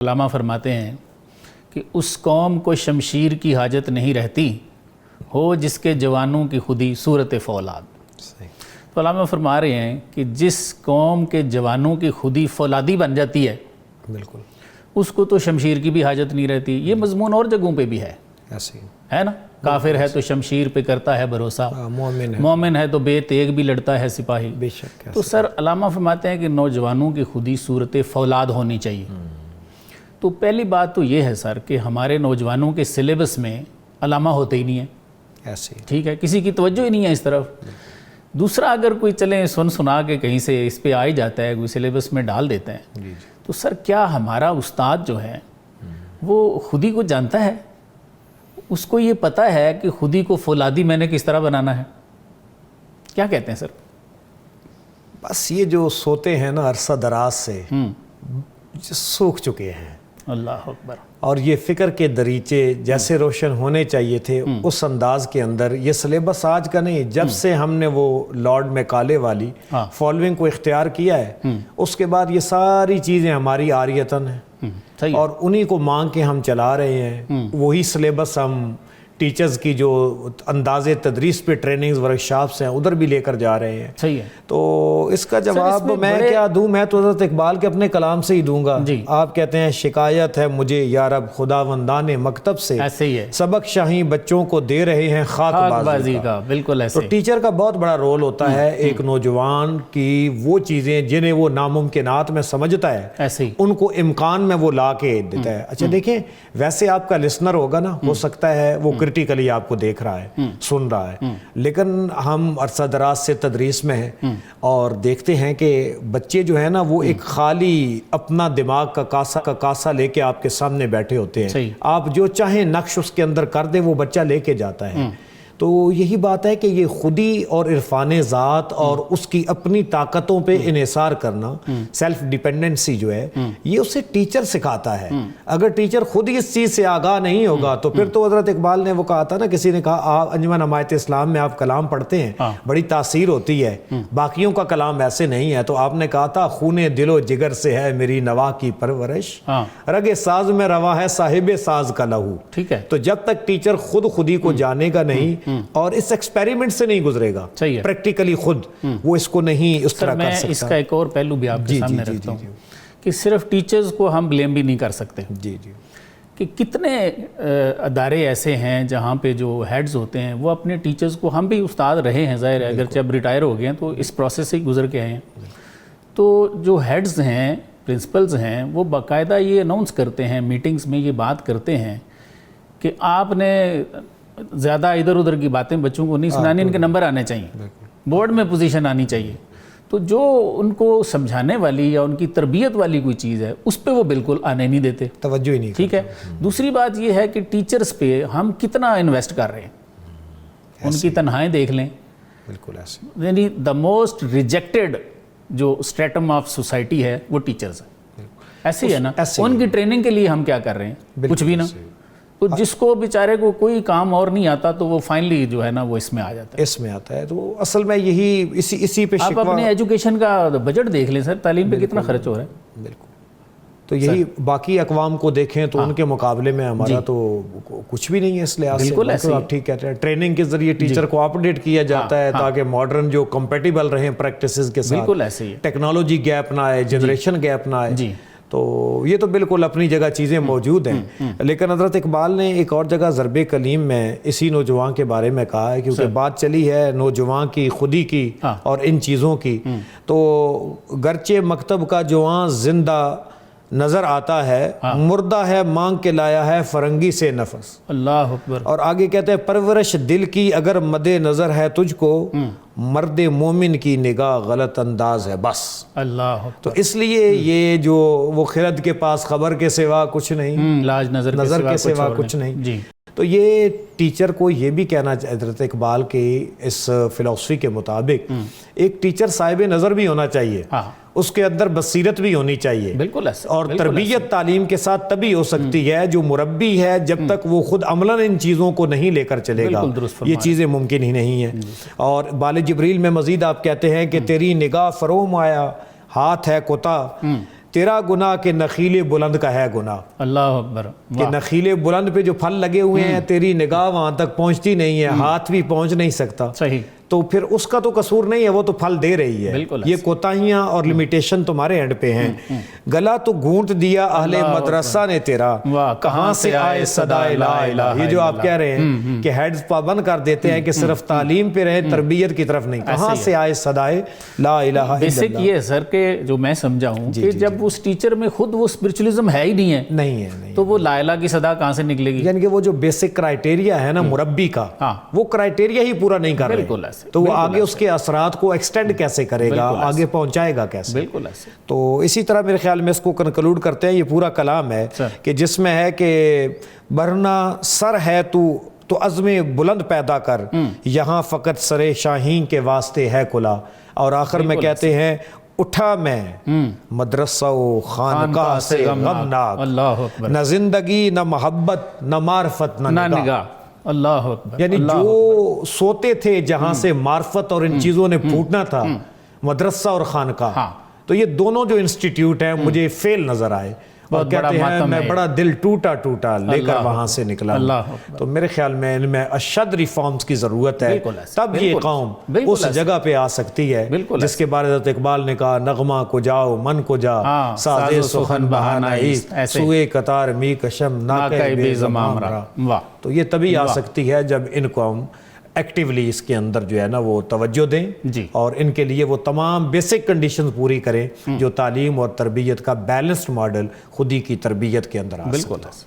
علامہ فرماتے ہیں کہ اس قوم کو شمشیر کی حاجت نہیں رہتی ہو جس کے جوانوں کی خودی صورت فولاد۔ تو علامہ فرما رہے ہیں کہ جس قوم کے جوانوں کی خودی فولادی بن جاتی ہے بالکل اس کو تو شمشیر کی بھی حاجت نہیں رہتی۔ یہ مضمون اور جگہوں پہ بھی ہے، ایسے ہے نا؟ کافر ہے تو شمشیر پہ کرتا ہے بھروسہ، مومن ہے تو بے تیغ بھی لڑتا ہے سپاہی۔ بے شک۔ تو سر علامہ فرماتے ہیں کہ نوجوانوں کی خودی صورت فولاد ہونی چاہیے۔ تو پہلی بات تو یہ ہے سر کہ ہمارے نوجوانوں کے سلیبس میں علامہ ہوتے ہی نہیں ہیں، ایسے ٹھیک ہے، کسی کی توجہ ہی نہیں ہے اس طرف۔ دوسرا اگر کوئی چلیں سنا کے کہیں سے اس پہ آ ہی جاتا ہے، کوئی سلیبس میں ڈال دیتے ہیں، تو سر کیا ہمارا استاد جو ہے وہ خودی کو جانتا ہے؟ اس کو یہ پتہ ہے کہ خودی کو فولادی میں نے کس طرح بنانا ہے؟ کیا کہتے ہیں سر؟ بس یہ جو سوتے ہیں نا عرصہ دراز سے سوکھ چکے ہیں، اللہ اکبر۔ اور یہ فکر کے دریچے جیسے روشن ہونے چاہیے تھے اس انداز کے اندر یہ سلیبس آج کا نہیں، جب سے ہم نے وہ لارڈ میکالے والی فالوئنگ کو اختیار کیا ہے اس کے بعد یہ ساری چیزیں ہماری عاریتاً ہیں اور انہی کو مانگ کے ہم چلا رہے ہیں۔ وہی سلیبس ہم ٹیچرز کی جو انداز تدریس پہ ٹریننگز ورکشاپس ہیں ادھر بھی لے کر جا رہے ہیں۔ صحیح ہے۔ تو اس کا جواب میں کیا دوں؟ میں تو حضرت اقبال کے اپنے کلام سے ہی دوں گا۔ آپ کہتے ہیں شکایت ہے مجھے یا رب خداوندان مکتب سے، ایسے ہی ہے، سبق شاہی بچوں کو دے رہے ہیں خاک بازی کا۔ بالکل ایسے۔ تو ٹیچر کا بہت بڑا رول ہوتا ہے ایک نوجوان کی وہ چیزیں جنہیں وہ ناممکنات میں سمجھتا ہے ایسے ہی ان کو امکان میں وہ لا کے دیتا ہے۔ اچھا دیکھیں، ویسے آپ کا لسنر ہوگا نا، ہو سکتا ہے وہ کرٹیکلی آپ کو دیکھ رہا ہے، سن رہا ہے، لیکن ہم عرصہ دراز سے تدریس میں ہیں اور دیکھتے ہیں کہ بچے جو ہیں نا وہ ایک خالی اپنا دماغ کا کاسا لے کے آپ کے سامنے بیٹھے ہوتے ہیں، آپ جو چاہیں نقش اس کے اندر کر دیں وہ بچہ لے کے جاتا ہے۔ تو یہی بات ہے کہ یہ خودی اور عرفان ذات اور اس کی اپنی طاقتوں پہ انحصار کرنا، سیلف ڈیپینڈنسی جو ہے یہ اسے ٹیچر سکھاتا ہے۔ اگر ٹیچر خود ہی اس چیز سے آگاہ نہیں ہوگا تو پھر تو حضرت اقبال نے وہ کہا تھا نا، کسی نے کہا آپ انجمن حمایت اسلام میں آپ کلام پڑھتے ہیں بڑی تاثیر ہوتی ہے، باقیوں کا کلام ایسے نہیں ہے، تو آپ نے کہا تھا خون دل و جگر سے ہے میری نوا کی پرورش، رگ ساز میں روا ہے صاحب ساز کا لہو۔ ٹھیک ہے۔ تو جب تک ٹیچر خودی کو جانے گا نہیں اور اس ایکسپیریمنٹ سے نہیں گزرے گا، پریکٹیکلی خود وہ اس کو نہیں اس طرح کر سکتا۔ میں اس کا ایک اور پہلو بھی آپ کے سامنے رکھتا ہوں کہ صرف ٹیچرز کو ہم بلیم بھی نہیں کر سکتے، کہ کتنے ادارے ایسے ہیں جہاں پہ جو ہیڈز ہوتے ہیں وہ اپنے ٹیچرز کو، ہم بھی استاد رہے ہیں ظاہر ہے، اگرچہ اب ریٹائر ہو گئے ہیں تو اس پروسیس سے ہی گزر کے آئے ہیں، تو جو ہیڈز ہیں، پرنسپلز ہیں، وہ باقاعدہ یہ اناؤنس کرتے ہیں، میٹنگز میں یہ بات کرتے ہیں کہ آپ نے زیادہ ادھر ادھر کی باتیں بچوں کو نہیں سنانی، ان کے نمبر آنے چاہیے، بورڈ میں پوزیشن آنی چاہیے۔ تو جو ان کو سمجھانے والی یا ان کی تربیت والی کوئی چیز ہے اس پہ وہ بالکل آنے نہیں دیتے، توجہ ہی نہیں۔ ٹھیک ہے۔ دوسری بات یہ ہے کہ ٹیچرز پہ ہم کتنا انویسٹ کر رہے ہیں، ان کی تنہائیں دیکھ لیں، بالکل ایسے، یعنی دا موسٹ ریجیکٹڈ جو اسٹریٹم آف سوسائٹی ہے وہ ٹیچرز ہیں، ایسے ہی ہے نا۔ ان کی ٹریننگ کے لیے ہم کیا کر رہے ہیں؟ کچھ بھی نہ۔ تو جس کو بیچارے کو کوئی کام اور نہیں آتا تو وہ فائنلی جو ہے نا وہ اس میں آ جاتا ہے، اس میں آتا ہے۔ تو اصل میں یہی اسی پہ آپ اپنے ایجوکیشن کا بجٹ دیکھ لیں سر، تعلیم پہ کتنا خرچ ہو رہا ہے۔ بالکل۔ تو یہی باقی اقوام کو دیکھیں تو ان کے مقابلے میں ہمارا تو کچھ بھی نہیں ہے اس لحاظ سے۔ بالکل ایسے آپ ٹھیک کہتے ہیں، ٹریننگ کے ذریعے ٹیچر کو اپڈیٹ کیا جاتا ہے تاکہ ماڈرن جو کمپیٹیبل رہیں پریکٹسز کے ساتھ، بالکل ایسے ہی، ٹیکنالوجی گیپ نہ آئے، جنریشن گیپ نہ آئے۔ تو یہ تو بالکل اپنی جگہ چیزیں موجود ہیں، لیکن حضرت اقبال نے ایک اور جگہ ضرب کلیم میں اسی نوجوان کے بارے میں کہا ہے، کیونکہ بات چلی ہے نوجوان کی، خودی کی اور ان چیزوں کی، تو گرچہ مکتب کا جوان زندہ نظر آتا ہے، مردہ ہے مانگ کے لایا ہے فرنگی سے نفس۔ اللہ اکبر۔ اور آگے کہتے ہیں پرورش دل کی اگر مد نظر ہے تجھ کو، مرد مومن کی نگاہ غلط انداز ہے بس۔ اللہ اکبر۔ تو اس لیے یہ جو وہ خرد کے پاس خبر کے سوا کچھ نہیں، لاج نظر کے سوا کچھ نہیں۔ تو یہ ٹیچر کو یہ بھی کہنا چاہیے، حضرت اقبال کے اس فلسفی کے مطابق ایک ٹیچر صاحب نظر بھی ہونا چاہیے، اس کے اندر بصیرت بھی ہونی چاہیے، بالکل، اور تربیت تعلیم کے ساتھ تبھی ہو سکتی ہے۔ جو مربی ہے جب تک وہ خود عملاً ان چیزوں کو نہیں لے کر چلے گا یہ چیزیں ممکن ہی نہیں ہیں۔ اور بال جبریل میں مزید آپ کہتے ہیں کہ تیری نگاہ فروم آیا، ہاتھ ہے کوتا، تیرا گناہ کہ نخیل بلند کا ہے گناہ، اللہ اکبر، کہ نخیل بلند پہ جو پھل لگے ہوئے ہیں تیری نگاہ وہاں تک پہنچتی نہیں ہے، ہاتھ بھی پہنچ نہیں سکتا، صحیح، تو پھر اس کا تو قصور نہیں ہے، وہ تو پھل دے رہی ہے، بالکل یہ کوتاہیاں اور لمیٹیشن تمہارے اینڈ پہ ہیں۔ گلا تو گھونٹ دیا اہل مدرسہ نے تیرا، کہاں سے آئے صدائے لا الہ، یہ جو آپ کہہ رہے ہیں کہ ہیڈز پابند کر دیتے ہیں کہ صرف تعلیم پہ رہیں، تربیت کی طرف نہیں، کہاں سے آئے صدائے لا الہ الا اللہ۔ بیسک یہ ہے سر کہ جو میں سمجھا ہوں کہ جب اس ٹیچر میں خود وہ اسپرچولیزم ہے ہی نہیں ہے، نہیں ہے، تو وہ لا الہ کی صدا کہاں سے نکلے گی؟ یعنی کہ وہ جو بیسک کرائٹیریا ہے نا مربی کا، وہ کرائٹیریا ہی پورا نہیں کر بالکل رہے، ایسے، تو وہ آگے اس کے اثرات کو ایکسٹینڈ کیسے کرے گا، آگے پہنچائے گا کیسے؟ بالکل ایسے۔ تو اسی طرح میرے خیال میں اس کو کنکلوڈ کرتے ہیں، یہ پورا کلام ہے کہ جس میں ہے کہ برنا سر ہے تو عزم بلند پیدا کر، یہاں فقط سر شاہین کے واسطے ہے کلا، اور آخر میں کہتے ہیں اٹھا میں مدرسہ و خانقاہ سے غمناک، نہ زندگی نہ محبت نہ معرفت نہ نگاہ، اللہ اکبر، یعنی جو سوتے تھے جہاں سے معرفت اور ان چیزوں نے پھوٹنا تھا، مدرسہ اور خانقاہ، تو یہ دونوں جو انسٹیٹیوٹ ہیں مجھے فیل نظر آئے، اور کہتے ہیں میں بڑا دل ٹوٹا لے کر وہاں سے نکلا۔ تو میرے خیال میں ان میں اشد ریفارمز کی ضرورت ہے، تب یہ قوم اس جگہ پہ آ سکتی ہے جس کے بارے حضرت اقبال نے کہا، نغمہ کو جاؤ من کو جا، سازے سخن بہانہ ایست، سوئے قطار می کشم ناکہ بے زمام را۔ تو یہ تبھی آ سکتی ہے جب ان کو ہم ایکٹیولی اس کے اندر جو ہے نا وہ توجہ دیں، اور ان کے لیے وہ تمام بیسک کنڈیشنز پوری کریں جو تعلیم اور تربیت کا بیلنسڈ ماڈل خودی کی تربیت کے اندر آ سکتا ہے۔